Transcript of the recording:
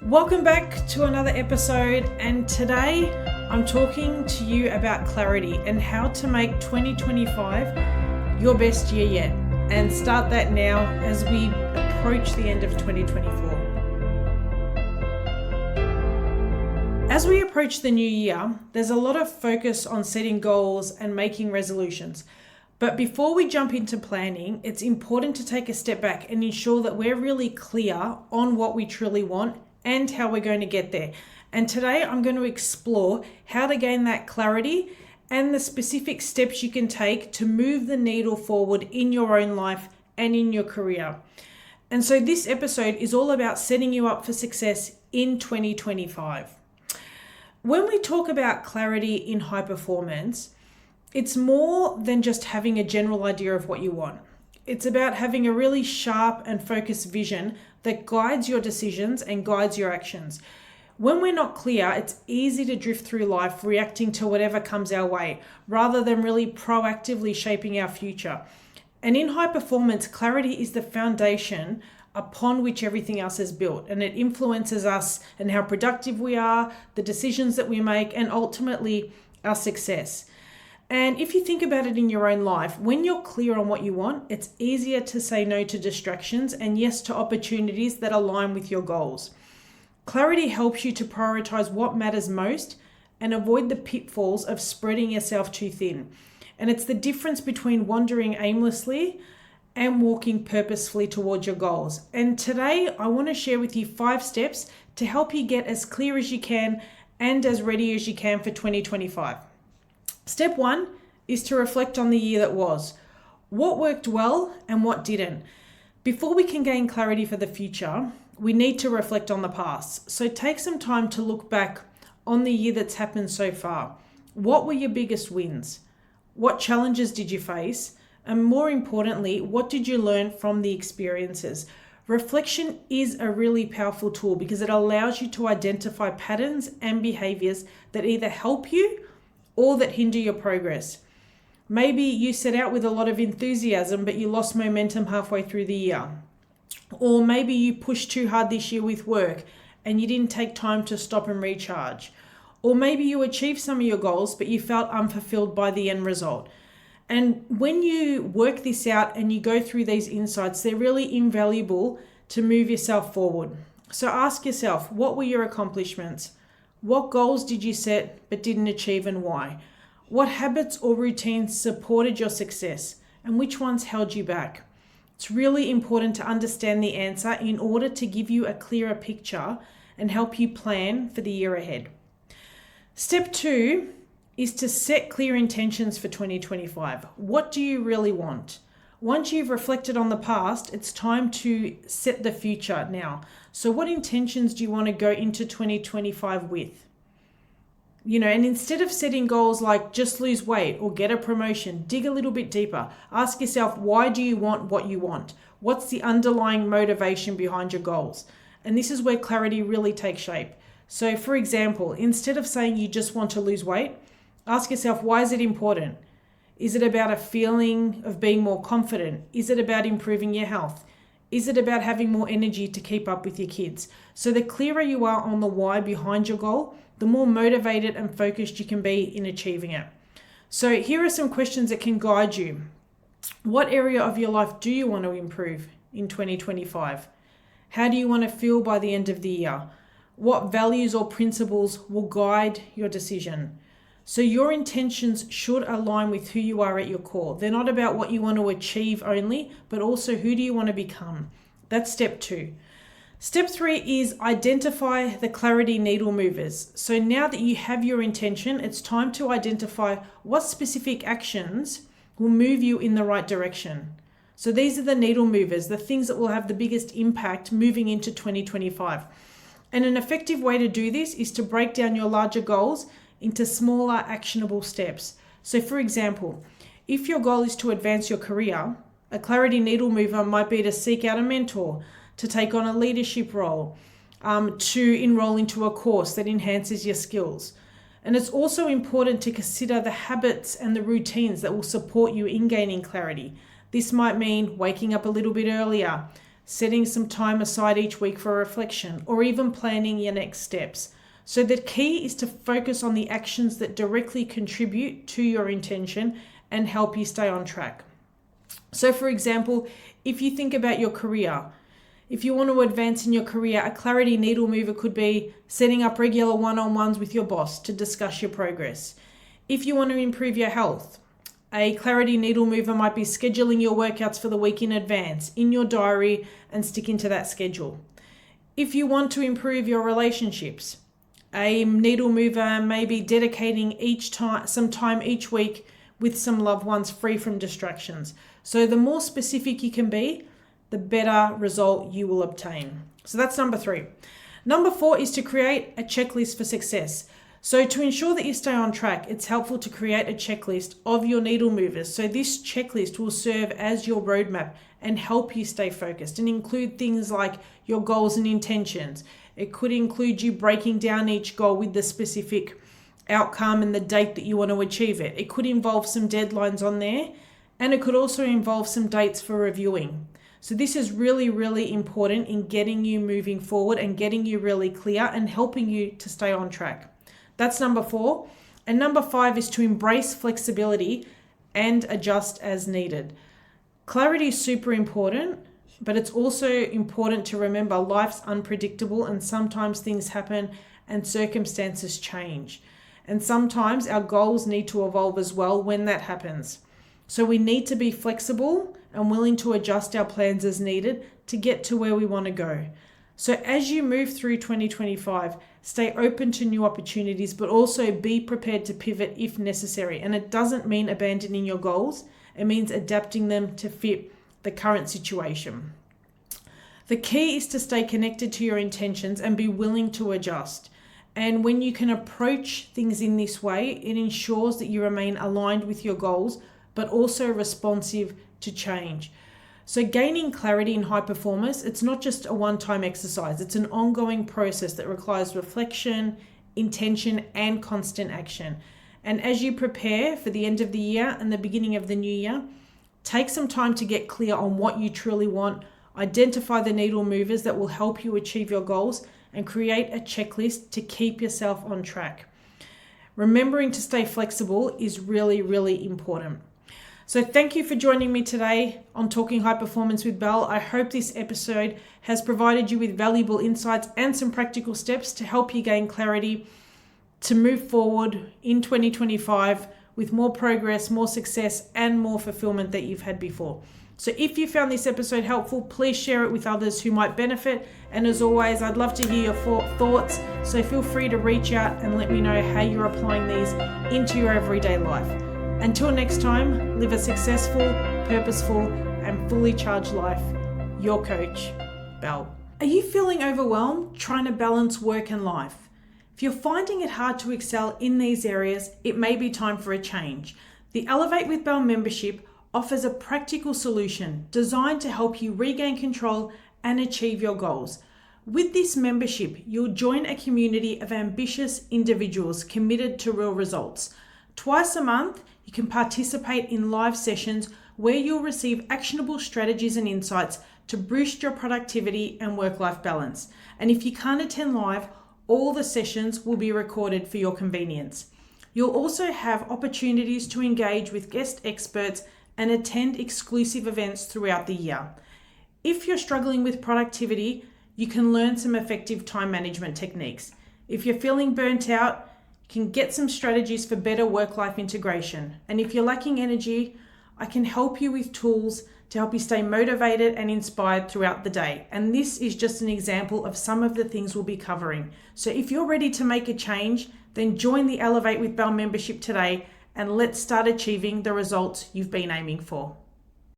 Welcome back to another episode, and today I'm talking to you about clarity and how to make 2025 your best year yet, and start that now as we approach the end of 2024. As we approach the new year, there's a lot of focus on setting goals and making resolutions. But before we jump into planning, it's important to take a step back and ensure that we're really clear on what we truly want and how we're going to get there. And today I'm going to explore how to gain that clarity and the specific steps you can take to move the needle forward in your own life and in your career. And so this episode is all about setting you up for success in 2025. When we talk about clarity in high performance, it's more than just having a general idea of what you want. It's about having a really sharp and focused vision that guides your decisions and guides your actions. When we're not clear, it's easy to drift through life reacting to whatever comes our way, rather than really proactively shaping our future. And in high performance, clarity is the foundation upon which everything else is built, and it influences us and how productive we are, the decisions that we make, and ultimately our success. And if you think about it in your own life, when you're clear on what you want, it's easier to say no to distractions and yes to opportunities that align with your goals. Clarity helps you to prioritize what matters most and avoid the pitfalls of spreading yourself too thin. And it's the difference between wandering aimlessly and walking purposefully towards your goals. And today I want to share with you 5 steps to help you get as clear as you can and as ready as you can for 2025. Step 1 is to reflect on the year that was. What worked well and what didn't? Before we can gain clarity for the future, we need to reflect on the past. So take some time to look back on the year that's happened so far. What were your biggest wins? What challenges did you face? And more importantly, what did you learn from the experiences? Reflection is a really powerful tool because it allows you to identify patterns and behaviors that either help you or that hinder your progress. Maybe you set out with a lot of enthusiasm, but you lost momentum halfway through the year. Or maybe you pushed too hard this year with work and you didn't take time to stop and recharge. Or maybe you achieved some of your goals, but you felt unfulfilled by the end result. And when you work this out and you go through these insights, they're really invaluable to move yourself forward. So ask yourself, what were your accomplishments? What goals did you set but didn't achieve, and why? What habits or routines supported your success and which ones held you back? It's really important to understand the answer in order to give you a clearer picture and help you plan for the year ahead. Step 2 is to set clear intentions for 2025. What do you really want? Once you've reflected on the past, it's time to set the future now. So what intentions do you want to go into 2025 with? And instead of setting goals like just lose weight or get a promotion, dig a little bit deeper. Ask yourself, why do you want what you want? What's the underlying motivation behind your goals? And this is where clarity really takes shape. So for example, instead of saying you just want to lose weight, ask yourself, why is it important? Is it about a feeling of being more confident? Is it about improving your health? Is it about having more energy to keep up with your kids? So the clearer you are on the why behind your goal, the more motivated and focused you can be in achieving it. So here are some questions that can guide you. What area of your life do you want to improve in 2025? How do you want to feel by the end of the year? What values or principles will guide your decision? So your intentions should align with who you are at your core. They're not about what you want to achieve only, but also who do you want to become. That's step 2. Step 3 is identify the clarity needle movers. So now that you have your intention, it's time to identify what specific actions will move you in the right direction. So these are the needle movers, the things that will have the biggest impact moving into 2025. And an effective way to do this is to break down your larger goals into smaller actionable steps. So for example, if your goal is to advance your career, a clarity needle mover might be to seek out a mentor, to take on a leadership role, to enroll into a course that enhances your skills. And it's also important to consider the habits and the routines that will support you in gaining clarity. This might mean waking up a little bit earlier, setting some time aside each week for reflection, or even planning your next steps. So the key is to focus on the actions that directly contribute to your intention and help you stay on track. So for example, if you think about your career, if you want to advance in your career, a clarity needle mover could be setting up regular one-on-ones with your boss to discuss your progress. If you want to improve your health, a clarity needle mover might be scheduling your workouts for the week in advance in your diary and sticking to that schedule. If you want to improve your relationships, a needle mover may be dedicating some time each week with some loved ones free from distractions. So the more specific you can be, the better result you will obtain. So that's number 3. Number 4 is to create a checklist for success. So to ensure that you stay on track, it's helpful to create a checklist of your needle movers. So this checklist will serve as your roadmap and help you stay focused and include things like your goals and intentions. It could include you breaking down each goal with the specific outcome and the date that you want to achieve it. It could involve some deadlines on there, and it could also involve some dates for reviewing. So this is really, really important in getting you moving forward and getting you really clear and helping you to stay on track. That's number 4. And number 5 is to embrace flexibility and adjust as needed. Clarity is super important, but it's also important to remember life's unpredictable and sometimes things happen and circumstances change. And sometimes our goals need to evolve as well when that happens. So we need to be flexible and willing to adjust our plans as needed to get to where we want to go. So as you move through 2025, stay open to new opportunities, but also be prepared to pivot if necessary. And it doesn't mean abandoning your goals. It means adapting them to fit the current situation. The key is to stay connected to your intentions and be willing to adjust. And when you can approach things in this way, it ensures that you remain aligned with your goals, but also responsive to change. So gaining clarity in high performance, it's not just a one-time exercise. It's an ongoing process that requires reflection, intention, and constant action. And as you prepare for the end of the year and the beginning of the new year, take some time to get clear on what you truly want, identify the needle movers that will help you achieve your goals, and create a checklist to keep yourself on track. Remembering to stay flexible is really, really important. So thank you for joining me today on Talking High Performance with Belle. I hope this episode has provided you with valuable insights and some practical steps to help you gain clarity to move forward in 2025 with more progress, more success, and more fulfillment that you've had before. So if you found this episode helpful, please share it with others who might benefit. And as always, I'd love to hear your thoughts. So feel free to reach out and let me know how you're applying these into your everyday life. Until next time, live a successful, purposeful, and fully charged life. Your coach, Belle. Are you feeling overwhelmed trying to balance work and life? If you're finding it hard to excel in these areas, it may be time for a change. The Elevate with Belle membership offers a practical solution designed to help you regain control and achieve your goals. With this membership, you'll join a community of ambitious individuals committed to real results. Twice a month, you can participate in live sessions where you'll receive actionable strategies and insights to boost your productivity and work-life balance. And if you can't attend live, all the sessions will be recorded for your convenience. You'll also have opportunities to engage with guest experts and attend exclusive events throughout the year. If you're struggling with productivity, you can learn some effective time management techniques. If you're feeling burnt out, you can get some strategies for better work-life integration. And if you're lacking energy, I can help you with tools to help you stay motivated and inspired throughout the day. And this is just an example of some of the things we'll be covering. So if you're ready to make a change, then join the Elevate with Belle membership today and let's start achieving the results you've been aiming for.